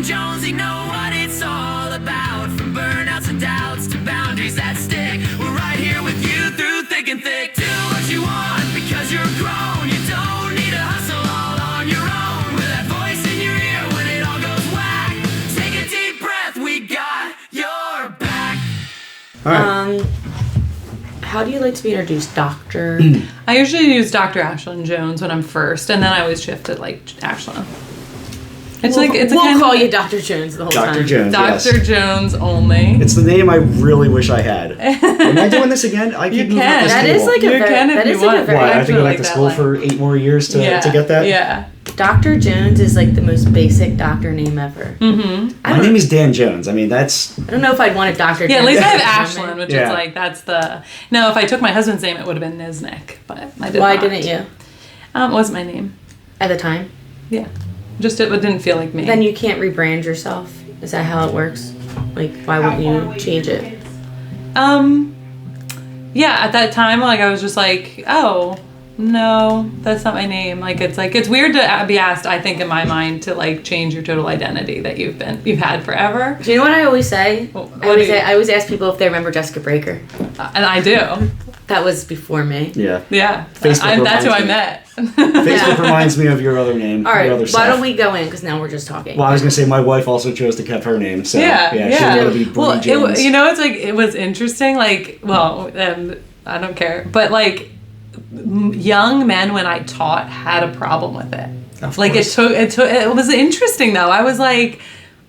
and Jones, they know what it's all about. From burnouts and doubts to boundaries that stick. We're right here with you through thick and thick. Do what you want because you're grown. You don't need to hustle all on your own. With that voice in your ear when it all goes whack. Take a deep breath, we got your back. All right. How do you like to be introduced? Doctor? I usually use Dr. Ashlyn Jones when I'm first, and then I always shift to like Ashlyn. It's we'll call you Dr. Jones the whole time. Dr. Jones, Dr. yes. Jones only. It's the name I really wish I had. Am I doing this again? I keep moving up the That school. is like a You very, can if that you is like a want. very. Why? I have to go back like to that school line. for 8 more years to get that? Yeah. Dr. Jones is like the most basic doctor name ever. Mm-hmm. My name is Dan Jones. I mean, that's... I don't know if I'd want a Dr. Yeah, at Jones. least I have Ashlyn, which Yeah. is like, that's the... No, if I took my husband's name, it would have been Niznik, but I did Why not. didn't you? It wasn't my name. At the time? Yeah. Just it didn't feel like me. Then you can't rebrand yourself. Is that how it works? Like, why wouldn't you change it? Yeah, at that time, like, I was just like, oh, no, that's not my name. Like, it's weird to be asked, I think, in my mind, to, like, change your total identity that you've had forever. Do you know what I always say? What I always ask people if they remember Jessica Breaker. And I do. That was before me. Yeah. Yeah. Facebook That's who I reminds me. met. Facebook reminds me of your other name. All right, your other why self. don't we go in? Because now we're just talking. Well, I was going to say my wife also chose to keep her name. So, Yeah. she didn't want to be Bree Jones. It was interesting, like, well, I don't care, but, like, young men when I taught had a problem with it. Of Like, course. it was interesting, though. I was like,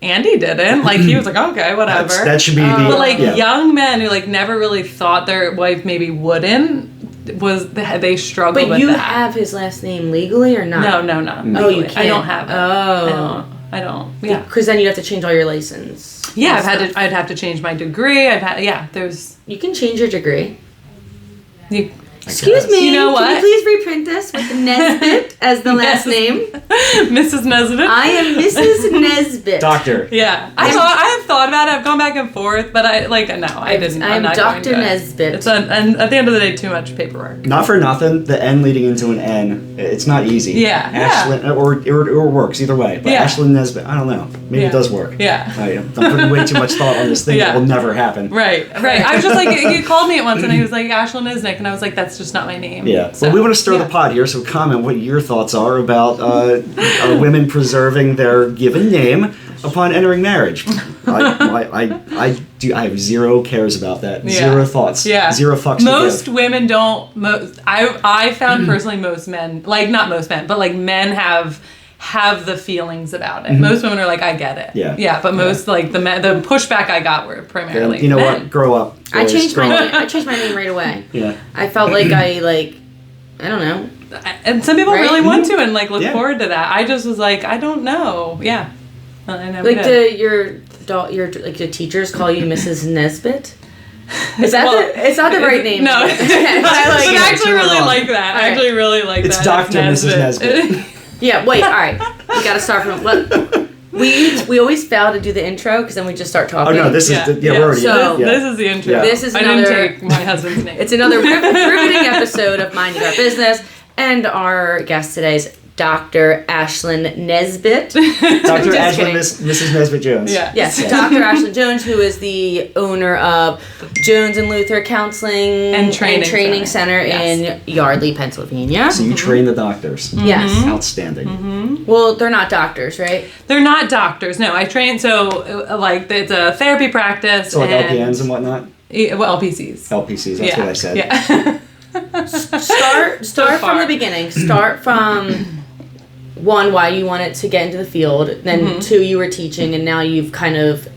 Andy didn't. Like, he was like, okay, whatever. That should be the... But, like, yeah. young men who, like, never really thought their wife maybe wouldn't, they struggled But with you that. have his last name legally or not? No. Oh, you legally. can't. I don't have it. Oh. I don't. Yeah. Because then you have to change all your license. Yeah, and I'd have to change my degree. There's... You can change your degree. You, Excuse me. You know what? Can you please reprint this with Nesbitt as the last name? Mrs. Nesbitt. I am Mrs. Nesbitt. Doctor. Yeah, I have thought about it. I've gone back and forth, but I didn't. I'm not Dr. going to. Nesbitt. It's and at the end of the day, too much paperwork. Not for nothing, the N leading into an N, it's not easy. Yeah. Ashlyn, or it works either way. But Yeah. Ashlyn Nesbitt, I don't know. Maybe it does work. Yeah. I'm putting way too much thought on this thing that will never happen. Right. I was just like, you called me at once, and he was like, Ashlyn Isnick, and I was like, that's just not my name. Yeah. So, Well, we want to stir the pot here, so comment what your thoughts are about women preserving their given name upon entering marriage. I have zero cares about that. Yeah. Zero thoughts. Yeah. Zero fucks Most to give. women don't. I found personally most men, like not most men, but like men have the feelings about it. Most women are like, I get it. Yeah. Yeah, but most like the pushback I got were primarily. You know men. what? Grow up. I boys. changed Grow my up. name. I changed my name right away. Yeah. I felt like I don't know. And some people Right? really want to and like look Yeah. forward to that. I just was like, I don't know. Yeah. I never Like did. teachers call you Mrs. Nesbitt? Is that it's not the right name. No, Okay. I actually You're really wrong. like that. I Alright. actually really like It's that. Dr. Mrs. Nesbitt. Yeah, wait, all right. We gotta start from what we always fail to do the intro because then we just start Oh talking. no, this is we're already. So- yeah. This is the intro. Yeah. This is I didn't another- take my husband's name. It's another riveting episode of Minding Our Business, and our guest today is Dr. Ashlyn Nesbitt. Dr. Ashlyn, kidding. Mrs. Nesbitt Jones. Yeah. Yes, Dr. Ashlyn Jones, who is the owner of Jones and Luther Counseling And Training Center Yes. in Yardley, Pennsylvania. So you train the doctors. Yes. Outstanding. Well, they're not doctors, right? They're not doctors. No, I train. So like it's a therapy practice. So like and, LPNs and whatnot. Well, LPCs. LPCs. That's what I said. Yeah. Start far. from the beginning. Start from why you wanted to get into the field, then two, you were teaching, and now you've kind of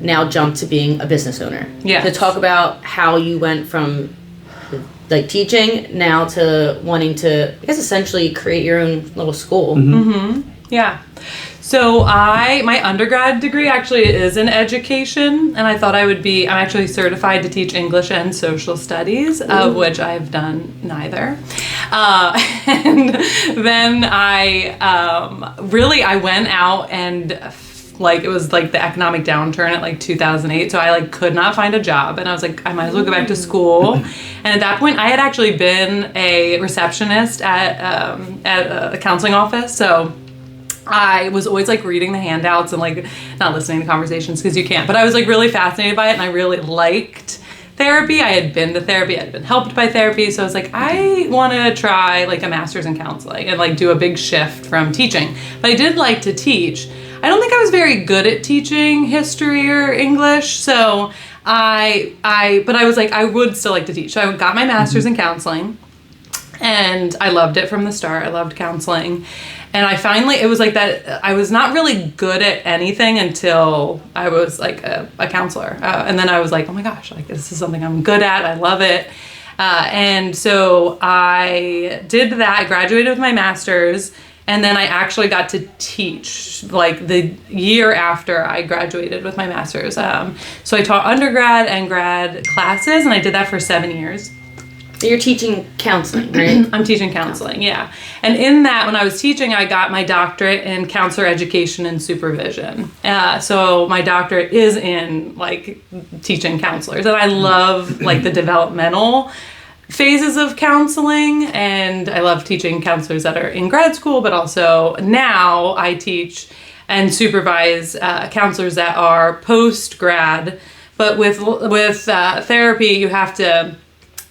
now jumped to being a business owner. Yeah. To talk about how you went from like teaching now to wanting to, I guess, essentially create your own little school. Yeah. So my undergrad degree actually is in education, and I thought I'm actually certified to teach English and social studies, of which I've done neither. And then I went out and like it was like the economic downturn at like 2008, so I like could not find a job, and I was like, I might as well go back to school. And at that point, I had actually been a receptionist at a counseling office, so I was always like reading the handouts and like not listening to conversations because you can't, but I was like really fascinated by it and I really liked therapy. I had been to therapy, I had been helped by therapy, so I was like, I want to try like a master's in counseling and like do a big shift from teaching. But I did like to teach. I don't think I was very good at teaching history or English, so but I was like, I would still like to teach. So I got my master's in counseling and I loved it from the start. I loved counseling. And it was like that, I was not really good at anything until I was like a counselor. And then I was like, oh my gosh, like this is something I'm good at. I love it. And so I did that. I graduated with my master's. And then I actually got to teach like the year after I graduated with my master's. So I taught undergrad and grad classes, and I did that for 7 years. You're teaching counseling, right? I'm teaching counseling, yeah. And in that, when I was teaching, I got my doctorate in counselor education and supervision. So my doctorate is in like teaching counselors, and I love like the developmental phases of counseling, and I love teaching counselors that are in grad school, but also now I teach and supervise counselors that are post-grad. But with therapy, you have to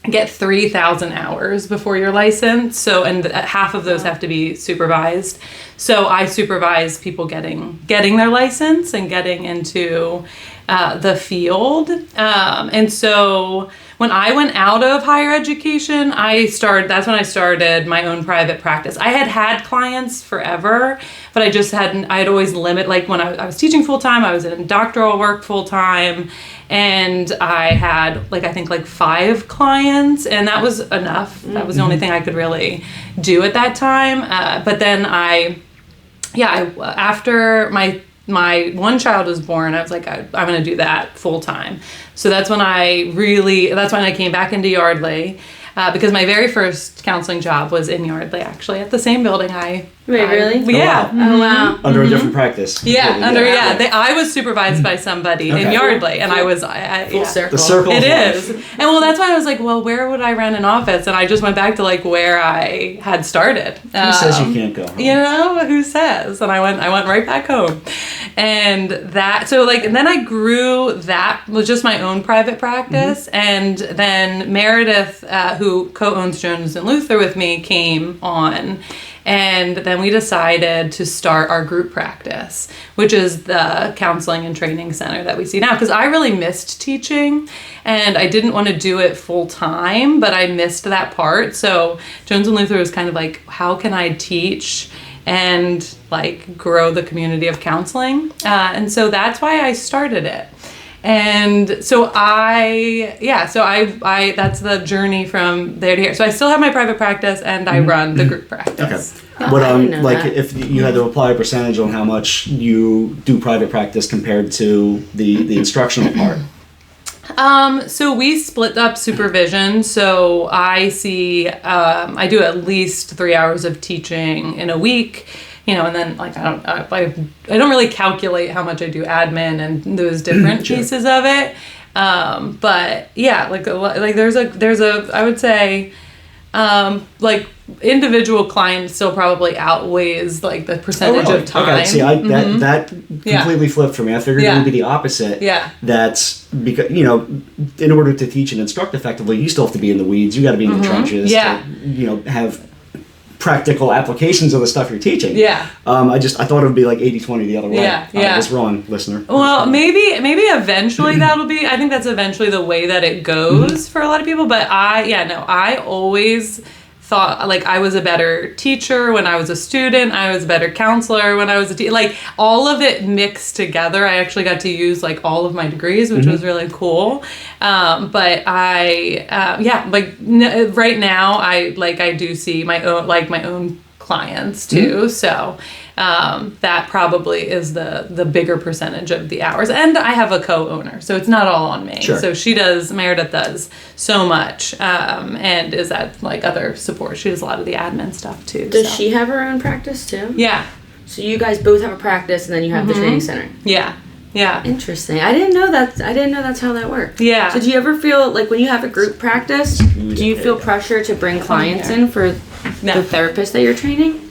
get 3,000 hours before you're licensed. So, and half of those have to be supervised. So I supervise people getting their license and getting into the field. And so when I went out of higher education, that's when I started my own private practice. I had clients forever, but I had always like when I was teaching full time, I was in doctoral work full time, and I had like, I think like 5 clients, and that was enough. That was the only thing I could really do at that time. But then after my one child was born, I was like, I'm going to do that full time. So that's when I came back into Yardley, because my very first counseling job was in Yardley, actually, at the same building Really? Yeah. Oh, wow. Under a different practice. I was supervised by somebody in Yardley, and I was Full circle. The circle. It is. And well, that's why I was like, well, where would I rent an office? And I just went back to like where I had started. Who says you can't go home? You know, who says? And I went right back home. And then I grew that was just my own private practice. And then Meredith, who co-owns Jones and Luther with me, came on. And then we decided to start our group practice, which is the counseling and training center that we see now. Because I really missed teaching, and I didn't want to do it full time, but I missed that part. So Jones and Luther was kind of like, how can I teach and like grow the community of counseling? And so that's why I started it. And so that's the journey from there to here. So I still have my private practice, and I run the group practice. Okay. But if you had to apply a percentage on how much you do private practice compared to the instructional part. So we split up supervision. So I do at least 3 hours of teaching in a week. You know, and then like I don't really calculate how much I do admin and those different pieces of it. But yeah, like there's a I would say like individual client still probably outweighs like the percentage of time. Okay, see, that completely flipped for me. I figured it would be the opposite. Yeah. That's because, you know, in order to teach and instruct effectively, you still have to be in the weeds. You got to be in the trenches. Yeah. To, you know, have practical applications of the stuff you're teaching. Yeah. I thought it would be like 80-20 the other way. Yeah. I was wrong, listener. Well, maybe eventually that'll be, I think that's eventually the way that it goes for a lot of people. But I always thought like I was a better teacher when I was a student. I was a better counselor when I was a teacher. Like all of it mixed together. I actually got to use like all of my degrees, which was really cool. But right now I do see my own clients too. So that probably is the bigger percentage of the hours. And I have a co-owner, so it's not all on me. Sure. So Meredith does so much, and is at like other support. She does a lot of the admin stuff too. Does she have her own practice too? Yeah. So you guys both have a practice, and then you have the training center. Yeah. Yeah. Interesting. I didn't know that's how that worked. Yeah. So do you ever feel like when you have a group practice, do you feel pressure to bring clients in for the therapist that you're training?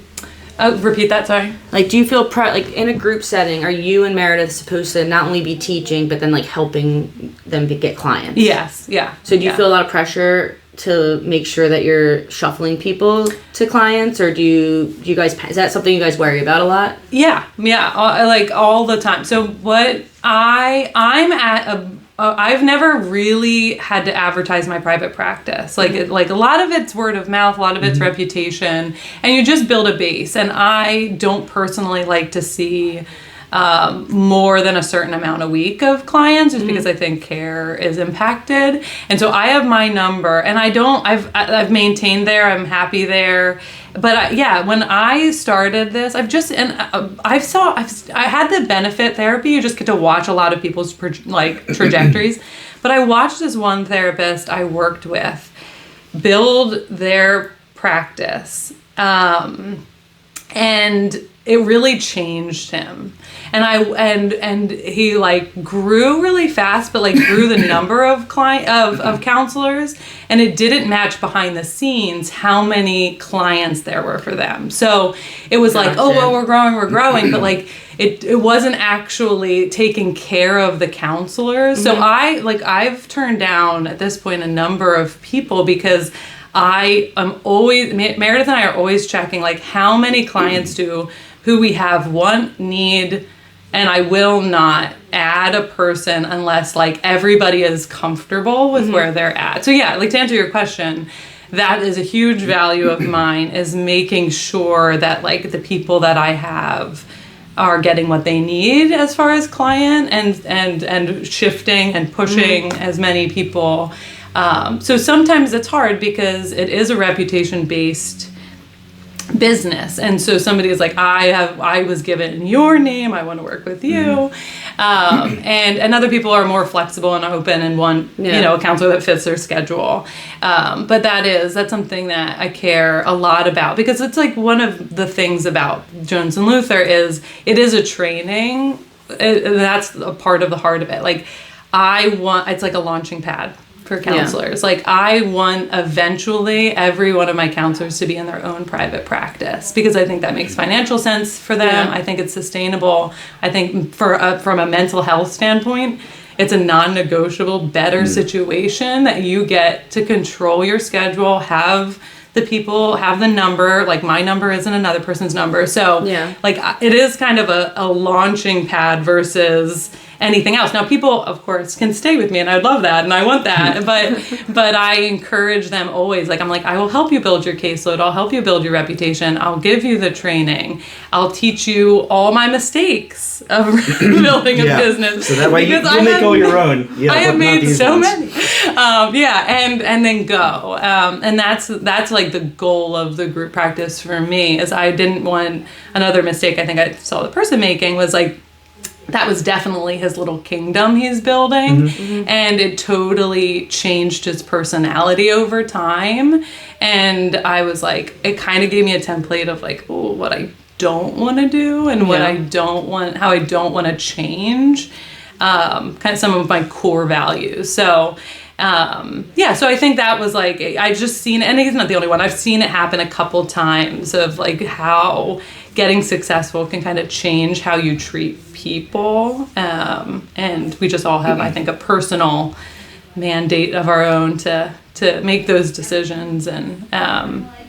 Repeat that, sorry. Like, do you feel like in a group setting, are you and Meredith supposed to not only be teaching, but then like helping them to get clients? Yes, yeah. So do you feel a lot of pressure to make sure that you're shuffling people to clients, or do you guys, is that something you guys worry about a lot? Yeah, like all the time. So what I'm at I've never really had to advertise my private practice. Like a lot of it's word of mouth, a lot of it's reputation, and you just build a base. And I don't personally like to see more than a certain amount a week of clients, just because I think care is impacted. And so I have my number, and I've maintained there. I'm happy there. But when I started this, I had the benefit therapy. You just get to watch a lot of people's trajectories. But I watched this one therapist I worked with build their practice, and it really changed him. And he like grew really fast, but like grew the number of counselors, and it didn't match behind the scenes how many clients there were for them. So it was like, oh well, we're growing, but like it wasn't actually taking care of the counselors. So I've turned down at this point a number of people because I am always, Meredith and I are always checking like how many clients who we have want, need, and I will not add a person unless like everybody is comfortable with where they're at. So yeah, like to answer your question, that is a huge value of mine, is making sure that like the people that I have are getting what they need as far as client, and shifting and pushing as many people. So sometimes it's hard because it is a reputation based business, and so somebody is like, I was given your name, I want to work with you, and other people are more flexible and open and want a counselor that fits their schedule, but that's something that I care a lot about, because it's like one of the things about Jones and Luther is it is a training. That's a part of the heart of it. Like it's like a launching pad for counselors. Like I want eventually every one of my counselors to be in their own private practice, because I think that makes financial sense for them. I think it's sustainable. I think from a mental health standpoint, it's a non-negotiable better situation that you get to control your schedule, have the people, have the number, like my number isn't another person's number. So like it is kind of a launching pad versus anything else. Now people of course can stay with me, and I love that and I want that, but I encourage them always, like I'm like, I will help you build your caseload, I'll help you build your reputation, I'll give you the training, I'll teach you all my mistakes of building a business. So that way you make all your own. I have made so many. And then go. And that's like the goal of the group practice for me, is I didn't want another mistake I think I saw the person making was like, that was definitely his little kingdom he's building, and it totally changed his personality over time. And I was like, it kind of gave me a template of like, oh, what I don't want to do and what I don't want, how I don't want to change, kind of some of my core values. So so I think that was like, I've just seen, and he's not the only one, I've seen it happen a couple times of like how getting successful can kind of change how you treat people. And we just all have, I think, a personal mandate of our own to make those decisions. And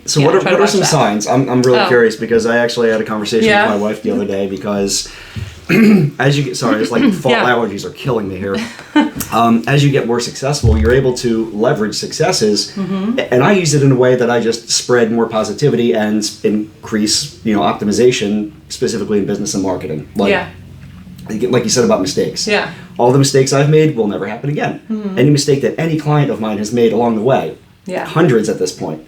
so what are some signs? I'm really curious, because I actually had a conversation with my wife the other day, because as you get, it's like fall allergies are killing me here. As you get more successful, you're able to leverage successes, and I use it in a way that I just spread more positivity and increase, optimization, specifically in business and marketing. Like you said about mistakes. Yeah. All the mistakes I've made will never happen again. Any mistake that any client of mine has made along the way, hundreds at this point,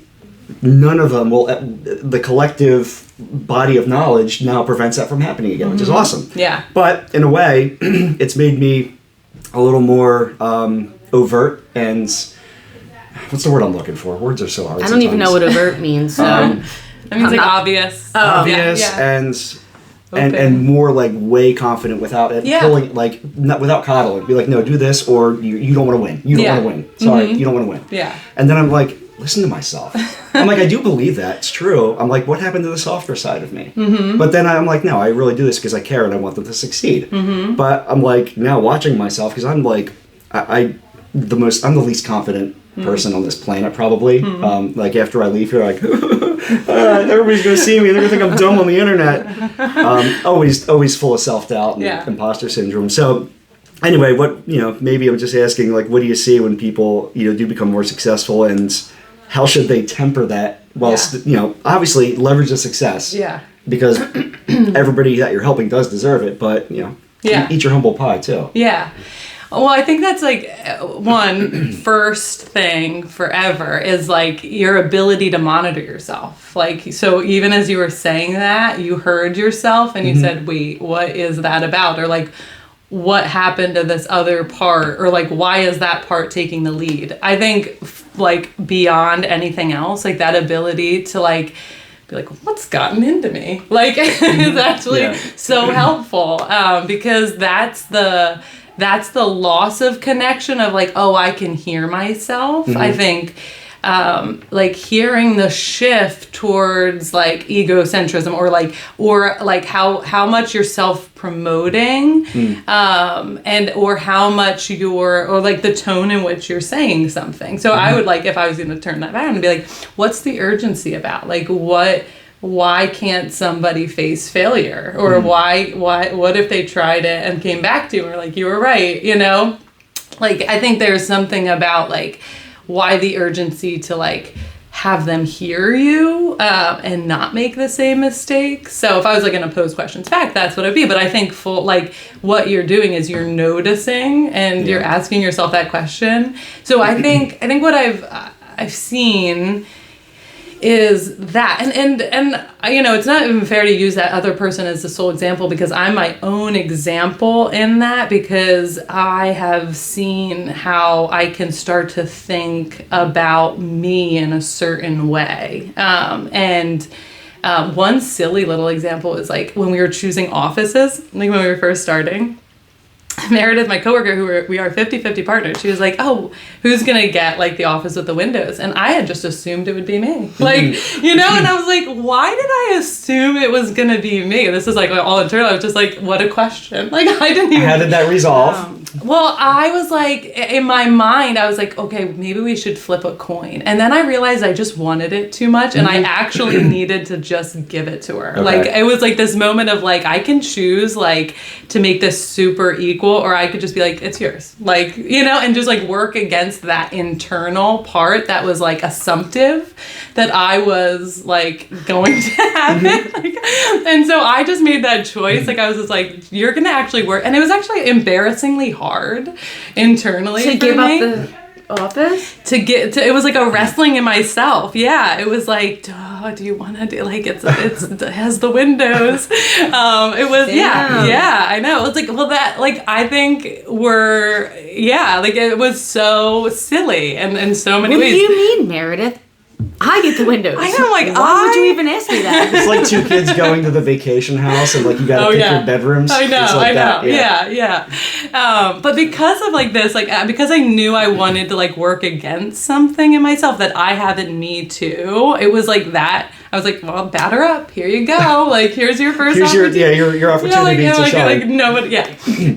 none of them will, the collective body of knowledge now prevents that from happening again, which is awesome. Yeah. But in a way, it's made me a little more overt and, what's the word I'm looking for? Words are so hard. I don't even know what overt means. It means like obvious. And more like way confident without it pulling, like without coddling. Be like, no, do this, or you don't want to win. You don't want to win. Sorry, you don't want to win. Yeah. And then I'm like, listen to myself. I'm like, I do believe that. It's true. I'm like, what happened to the softer side of me? Mm-hmm. But then I'm like, no, I really do this because I care and I want them to succeed. Mm-hmm. But I'm like, now watching myself, because I'm like, I'm the least confident person on this planet, probably. Mm-hmm. Like, after I leave here, like, everybody's going to see me. They're going to think I'm dumb on the internet. Always full of self-doubt and imposter syndrome. So, anyway, maybe I'm just asking, like, what do you see when people, do become more successful, and how should they temper that whilst, obviously leverage the success? Yeah. Because everybody that you're helping does deserve it, but, eat your humble pie too. Yeah. Well, I think that's like one first thing forever is like your ability to monitor yourself. Like, so even as you were saying that, you heard yourself and you said, wait, what is that about? Or like, what happened to this other part? Or like, why is that part taking the lead? I think like beyond anything else, like that ability to like, be like, what's gotten into me? Like, is actually so helpful because that's the loss of connection of like, oh, I can hear myself. I think like hearing the shift towards like egocentrism or like how much you're self-promoting and or how much or like the tone in which you're saying something. So I would like, if I was going to turn that back and be like, what's the urgency about? Like why can't somebody face failure? Or what if they tried it and came back to you and were like, you were right, Like, I think there's something about like why the urgency to like have them hear you and not make the same mistake. So if I was like in a pose questions fact, that's what it'd be. But I think like what you're doing is you're noticing and you're asking yourself that question. So I think what I've seen is that and it's not even fair to use that other person as the sole example because I'm my own example in that because I have seen how I can start to think about me in a certain way and one silly little example is like when we were choosing offices, like when we were first starting. Meredith, my coworker, we are 50-50 partners, she was like, oh, who's going to get like the office with the windows? And I had just assumed it would be me. Like, and I was like, why did I assume it was going to be me? And this is like all internal. I was just like, what a question. Like, I didn't even. How did that resolve? Well, I was like, in my mind, I was like, okay, maybe we should flip a coin. And then I realized I just wanted it too much. And I actually needed to just give it to her. Okay. Like, it was like this moment of like, I can choose like to make this super equal, or I could just be like, it's yours. Like, and just like work against that internal part that was like assumptive that I was like going to have it. Like, and so I just made that choice. Like, I was just like, you're going to actually work. And it was actually embarrassingly hard internally to give up the office it was like a wrestling in myself. It was like, do you want to do like it has the windows? It was I know. It's like, well, that like I think like it was so silly and in so many ways. What do you mean, Meredith? I get the windows. I know, like, why would you even ask me that? It's like two kids going to the vacation house and like you gotta pick your bedrooms. I know, it's like that. But because of like this, like because I knew I wanted to like work against something in myself that I have in me too, it was like that. I was like, well, batter up. Here you go. Like, here's your first opportunity. Your opportunity to shine.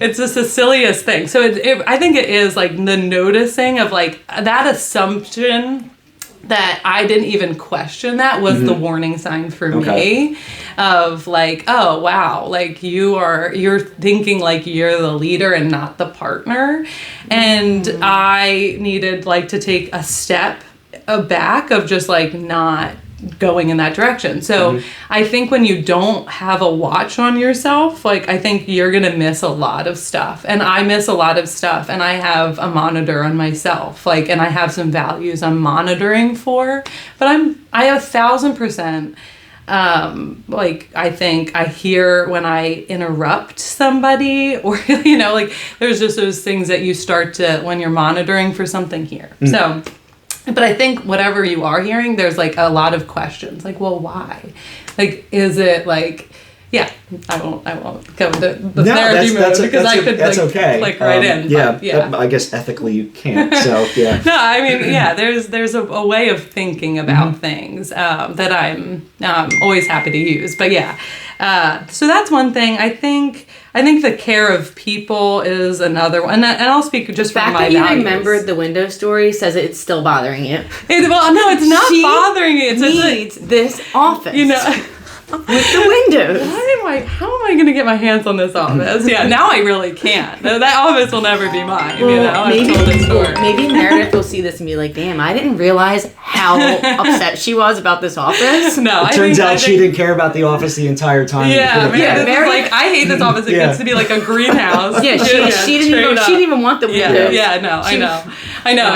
It's just the silliest thing. So I think it is like the noticing of like that assumption that I didn't even question that was the warning sign for me of like, oh wow, like you're thinking like you're the leader and not the partner. And I needed like to take a step back of just like not going in that direction. So I think when you don't have a watch on yourself, like I think you're gonna miss a lot of stuff, and I miss a lot of stuff, and I have a monitor on myself, like, and I have some values I'm monitoring for, but I 1,000% like I think I hear when I interrupt somebody or like there's just those things that you start to when you're monitoring for something here. So but I think whatever you are hearing, there's like a lot of questions like, well, why? Like, is it like, yeah, I won't go into the therapy mode because I could okay. click right in. Yeah, I guess ethically you can't. So yeah. No, I mean, yeah, there's a way of thinking about things that I'm always happy to use. But yeah, so that's one thing. I think the care of people is another one, and I'll speak just from my values. The fact that you remembered the window story says it's still bothering you. No, it's not bothering you. It needs this office. You know. With the windows. How am I going to get my hands on this office? Yeah, now I really can't. That office will never be mine. Well, I've told this story. Maybe Meredith will see this and be like, damn, I didn't realize how upset she was about this office. No, it turns out she didn't care about the office the entire time. Yeah, Meredith, I hate this office. It gets to be like a greenhouse. Yeah, she didn't even want the windows. Yeah, no, I know.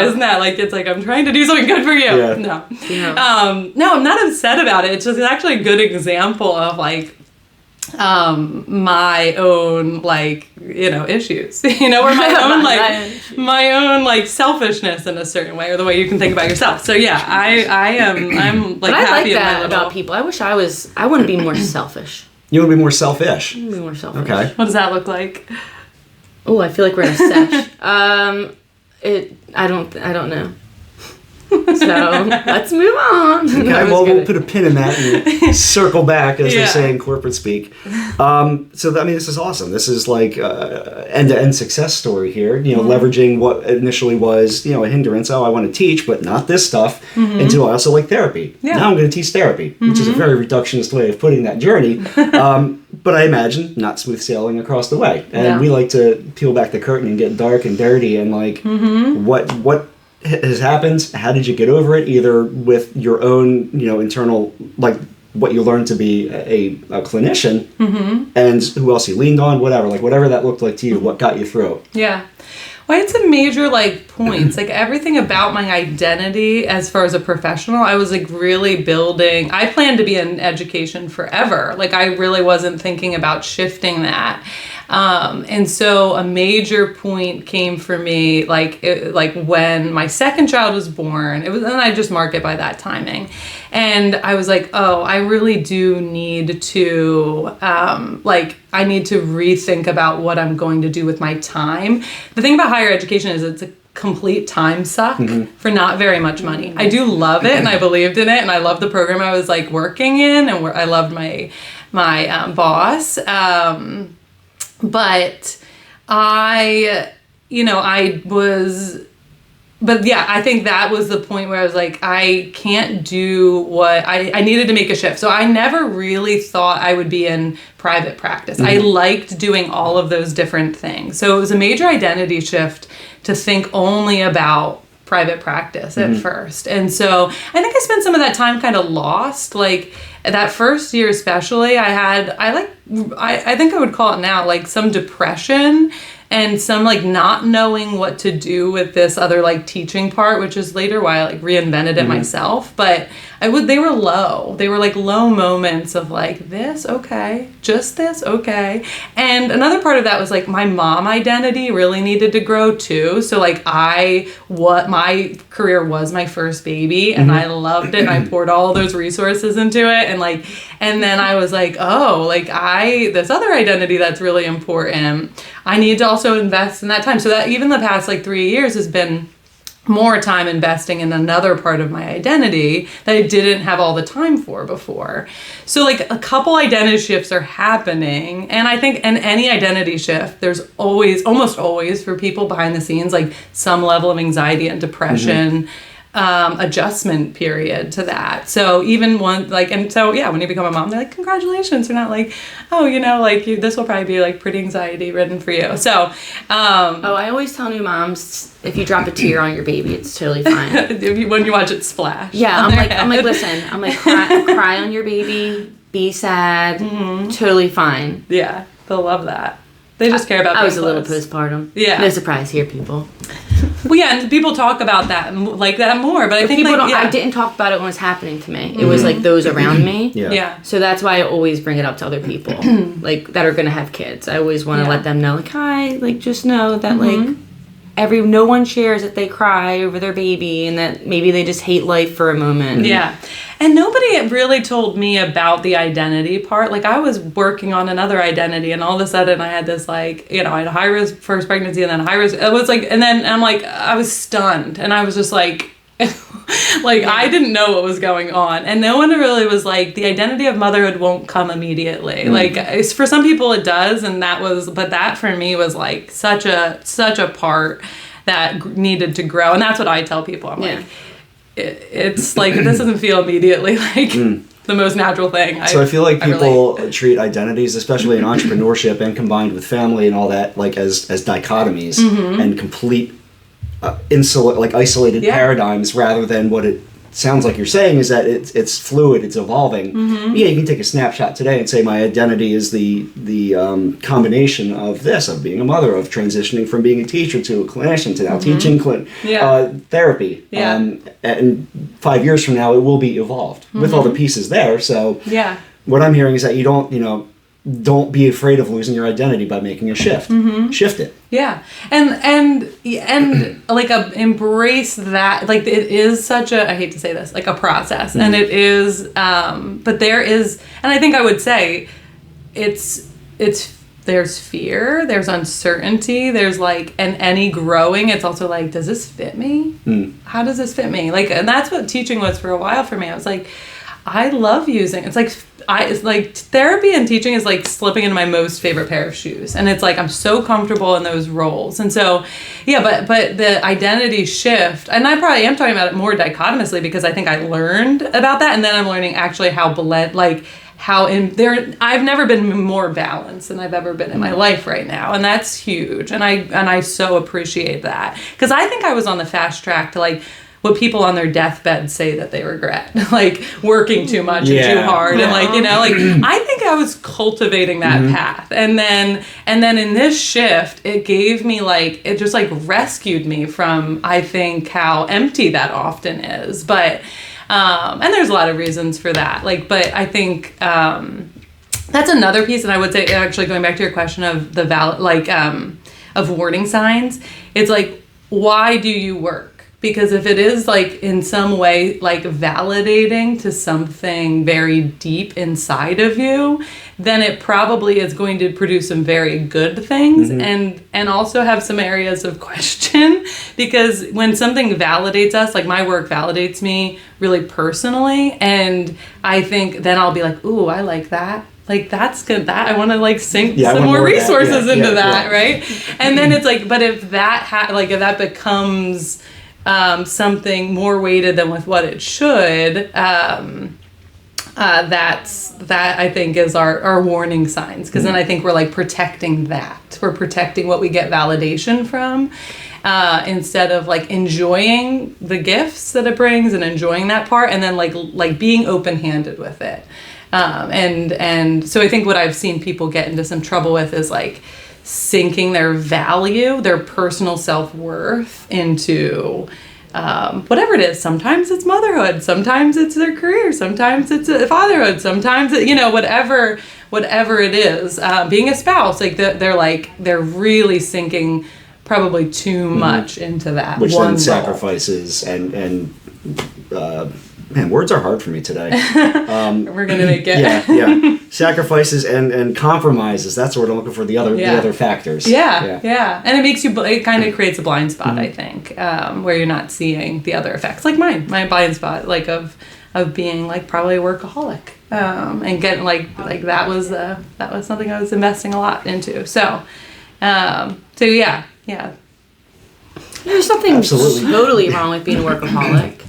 Isn't that it's like I'm trying to do something good for you? Yeah. No. No, I'm not upset about it. It's just actually a good example of my own issues, or my own selfishness in a certain way, or the way you can think about yourself. So yeah, I'm but happy I like that about people. I wish I want to be more selfish. You want to be more selfish? I want to be more selfish. Okay. What does that look like? Oh, I feel like we're in a sesh. I don't know. So let's move on. Okay, well, we'll put a pin in that and circle back, as they say in corporate speak. This is awesome. This is like end-to-end success story here. Leveraging what initially was a hindrance. Oh, I want to teach, but not this stuff. Into I also like therapy. Yeah. Now I'm going to teach therapy, which is a very reductionist way of putting that journey. But I imagine not smooth sailing across the way. And we like to peel back the curtain and get dark and dirty and what has happened. How did you get over it? Either with your own, internal, what you learned to be a clinician, and who else you leaned on, whatever that looked like to you. What got you through it? Yeah. Well, it's a major points. Everything about my identity as far as a professional, I was really building. I planned to be in education forever. I really wasn't thinking about shifting that. And so a major point came for me, when my second child was born, and I just mark it by that timing. And I was like, oh, I really do need to, I need to rethink about what I'm going to do with my time. The thing about higher education is it's a complete time suck for not very much money. I do love it, and I believed in it, and I loved the program I was working in, and I loved my boss. But I think that was the point where I was like, I can't do what I needed to make a shift. So I never really thought I would be in private practice. I liked doing all of those different things. So it was a major identity shift to think only about private practice at first. And so I think I spent some of that time kind of lost. That first year especially, I think I would call it now some depression and some not knowing what to do with this other teaching part, which is later why I reinvented it myself. But they were low. They were low moments of this, okay, just this, okay. And another part of that was my mom identity really needed to grow too. So my career was my first baby, and I loved it, and I poured all those resources into it, and then I was this other identity that's really important. I need to also invest in that time. So that even the past 3 years has been more time investing in another part of my identity that I didn't have all the time for before. So a couple identity shifts are happening, and I think in any identity shift, there's almost always for people behind the scenes, some level of anxiety and depression, adjustment period to that. So even when you become a mom, they're congratulations. They're not this will probably be pretty anxiety ridden for you. So I always tell new moms, if you drop a tear on your baby, it's totally fine. When you watch it splash. Yeah, listen, cry on your baby, be sad, totally fine. Yeah, they'll love that. They just care about. I was a little postpartum. Yeah, no surprise here, people. Well, yeah, and people talk about that more, but I think I didn't talk about it when it was happening to me. It was those around me. Yeah. So that's why I always bring it up to other people, that are gonna have kids. I always want to let them know, hi, just know that no one shares that they cry over their baby and that maybe they just hate life for a moment. Yeah. And nobody really told me about the identity part. Like, I was working on another identity, and all of a sudden I had this, like, you know, I had a high risk first pregnancy and then a high risk. It was like, and then I'm like, I was stunned, and I was just like, like, I didn't know what was going on. And no one really was like, the identity of motherhood won't come immediately. Like, for some people it does, and but that for me was like such a part that needed to grow. And that's what I tell people. I'm like, it's like, this doesn't feel immediately like the most natural thing. So I feel like people treat identities, especially in entrepreneurship and combined with family and all that, like as dichotomies and complete isolated paradigms, rather than what it sounds like you're saying is that it's fluid, it's evolving. Yeah, you can take a snapshot today and say my identity is the combination of this, of being a mother, of transitioning from being a teacher to a clinician to now teaching therapy. And 5 years from now it will be evolved with all the pieces there. So what I'm hearing is that you don't be afraid of losing your identity by making a shift. Shift it. Yeah. And like embrace that. Like, it is such a, I hate to say this, like a process. And it is, but there is, and I think I would say there's fear, there's uncertainty, there's like, and any growing, it's also like, does this fit me? How does this fit me? Like, and that's what teaching was for a while for me. I was like, I love using, it's like therapy and teaching is like slipping into my most favorite pair of shoes. And it's like, I'm so comfortable in those roles. And so, yeah, but the identity shift, and I probably am talking about it more dichotomously because I think I learned about that. And then I'm learning actually how I've never been more balanced than I've ever been in my life right now. And that's huge. And I so appreciate that. Because I think I was on the fast track to like, what people on their deathbed say that they regret, like working too much and too hard, and like, you know, like I think I was cultivating that path, and then in this shift, it gave me like, it just like rescued me from, I think, how empty that often is, but and there's a lot of reasons for that, like, but I think that's another piece, and I would say actually going back to your question of the of warning signs, it's like, why do you work? Because if it is like in some way like validating to something very deep inside of you, then it probably is going to produce some very good things and also have some areas of question. Because when something validates us, like my work validates me really personally, and I think then I'll be like, ooh, I like that. Like, that's good. That I want to like sink some more resources into that, right? And then it's like, but if that if that becomes something more weighted than with what it should, that I think is our warning signs, because then I think we're like protecting that. We're protecting what we get validation from, instead of like enjoying the gifts that it brings and enjoying that part, and then like being open-handed with it. And so I think what I've seen people get into some trouble with is like sinking their value, their personal self-worth into whatever it is. Sometimes it's motherhood, sometimes it's their career, sometimes it's fatherhood, sometimes whatever it is, being a spouse, like they're really sinking probably too much into that, which one then sacrifices and man, words are hard for me today. We're gonna make it. Yeah. Sacrifices and compromises. That's what I'm looking for. The other factors. Yeah. And it kind of creates a blind spot, I think, where you're not seeing the other effects. Like my blind spot, like of being like probably a workaholic, and getting like that was something I was investing a lot into. So yeah. There's something Absolutely. totally wrong with being a workaholic.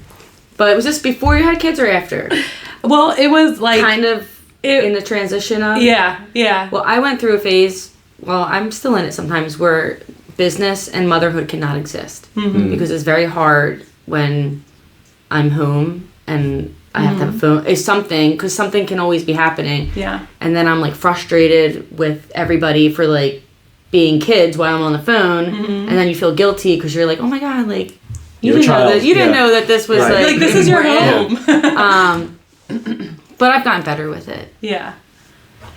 But was this before you had kids or after? Well, it was like kind of in the transition of. Yeah. Well, I went through a phase. Well, I'm still in it sometimes, where business and motherhood cannot exist, because it's very hard when I'm home and I have to have a phone. It's something, because something can always be happening. Yeah. And then I'm like frustrated with everybody for like being kids while I'm on the phone, and then you feel guilty because you're like, oh my god, like. You didn't know that this was like this is your home. But I've gotten better with it. Yeah.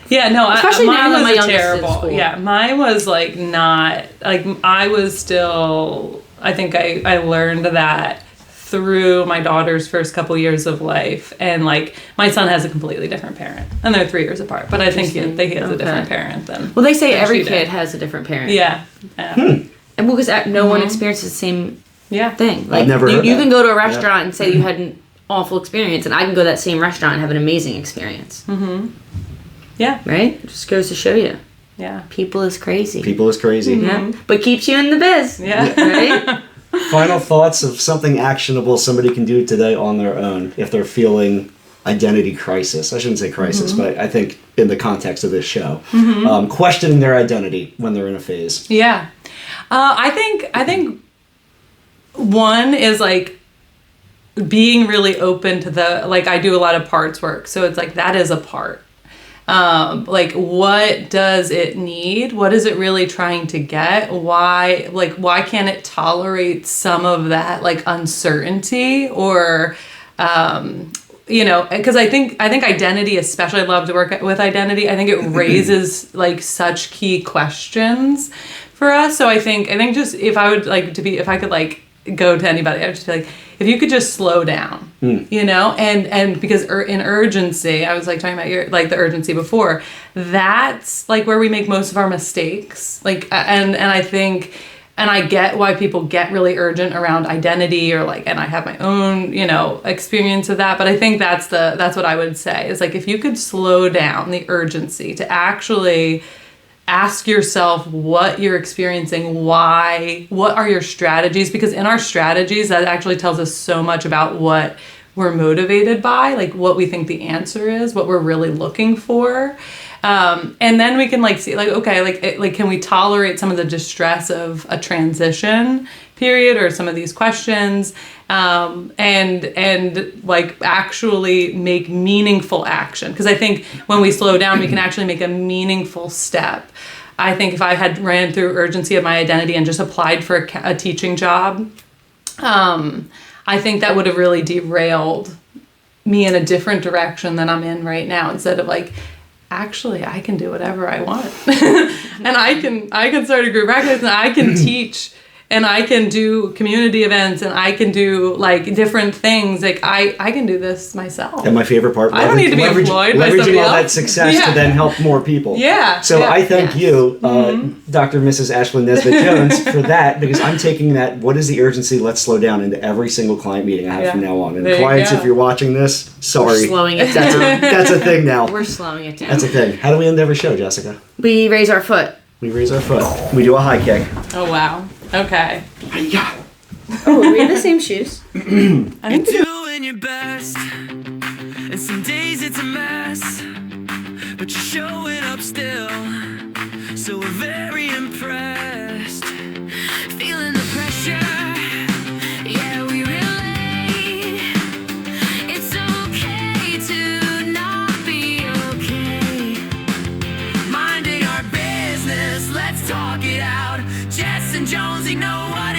Yeah, no, especially now that my youngest terrible. is in school. Yeah, mine was like not like I was still. I think I learned that through my daughter's first couple years of life, and like my son has a completely different parent, and they're 3 years apart. But I think he has a different parent than. Well, they say every kid has a different parent. Yeah. And because no one experiences the same thing. Like I've never heard you that. can go to a restaurant and say you had an awful experience, and I can go to that same restaurant and have an amazing experience. Yeah. Right? It just goes to show you. Yeah. People is crazy. People is crazy. Yeah. But keeps you in the biz. Yeah. Right? Final thoughts of something actionable somebody can do today on their own if they're feeling identity crisis. I shouldn't say crisis, but I think in the context of this show, questioning their identity when they're in a phase. Yeah. I think one is like being really open to the, like I do a lot of parts work. So it's like, that is a part. Like what does it need? What is it really trying to get? Why can't it tolerate some of that like uncertainty or, because I think identity, especially, I love to work with identity. I think it raises like such key questions for us. So I think just if I could like go to anybody, I would just be like, if you could just slow down, and because in urgency, I was like talking about the urgency before, that's like where we make most of our mistakes. Like, and I think, and I get why people get really urgent around identity or like, and I have my own, experience of that. But I think that's what I would say is like, if you could slow down the urgency to actually ask yourself what you're experiencing, why, what are your strategies? Because in our strategies, that actually tells us so much about what we're motivated by, like what we think the answer is, what we're really looking for. And then we can like see like, okay, like can we tolerate some of the distress of a transition period or some of these questions, and like actually make meaningful action. Because I think when we slow down, we can actually make a meaningful step. I think if I had ran through urgency of my identity and just applied for a teaching job, I think that would have really derailed me in a different direction than I'm in right now. Instead of like, actually, I can do whatever I want, and I can start a group practice, and I can teach, and I can do community events, and I can do like different things. Like I can do this myself. And my favorite part, I don't need to be employed by somebody leveraging all else. that success to then help more people. Yeah. So I thank you, Dr. and Mrs. Ashlyn Nesbitt-Jones, for that, because I'm taking that, what is the urgency, let's slow down, into every single client meeting I have from now on. And There you clients, go. if you're watching this, sorry. We're slowing it down. That's a thing now. We're slowing it down. That's a thing. How do we end every show, Jessica? We raise our foot. We raise our foot. We do a high kick. Oh wow. Okay. Yeah. Oh, we have the same shoes. I think You're doing your best, and some days it's a mess, but you're showing up still, so we're very impressed. Feeling the pressure, yeah, we relate. It's okay to not be okay. Minding our business, let's talk it out. Jess and Jonesy know what